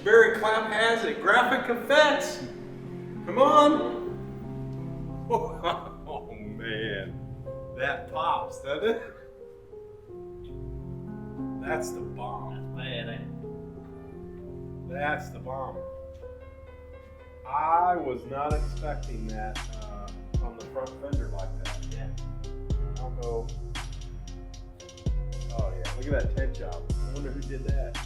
Barry Clapp has it. Graphic effects. Come on. Oh man, that pops, doesn't it? That's the bomb. That's bad, ain't it? That's the bomb. I was not expecting that on the front fender like that. Yeah. I don't know. Oh yeah, look at that tent job. I wonder who did that.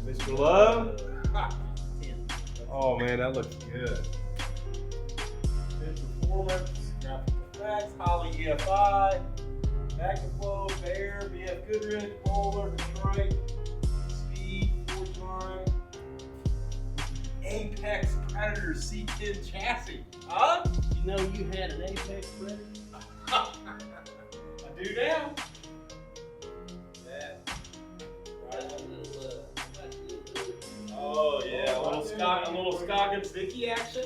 Mr. Love. Mr. Love? Ha. 10. Oh man, that looks good. Good performance, graphic effects, Holly EFI, Magnaflow, Bear, BF Goodrich, Bowler, Detroit, Speed, Forge Line, Apex Predator C10 chassis. Huh? You know you had an Apex Predator? I do now. Yeah. Oh yeah, a little Scoggins Dickey action.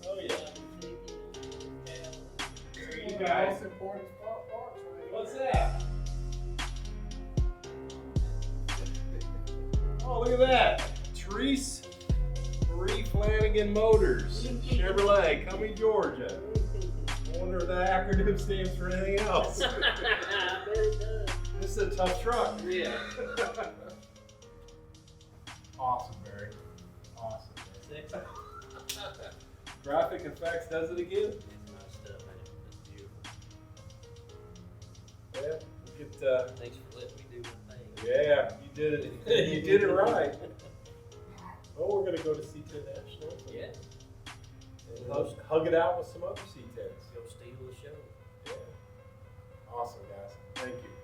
Oh yeah. There you guys. What's that? Oh, look at that. Treese Marie Flanagan Motors, Chevrolet, Cumming, Georgia. I wonder if that acronym stands for anything else. I bet it does. This is a tough truck. Yeah. Awesome, Barry. Awesome, Barry. Sexy. Graphic effects does it again. It's nice stuff, man. It's beautiful. Yeah, we'll get, Thanks for letting me do my thing. yeah, you did it. You did it right. Well, we're gonna go to C10 National. Yeah. And hug it out with some other C10s. Go steal the show. Yeah. Awesome, guys. Thank you.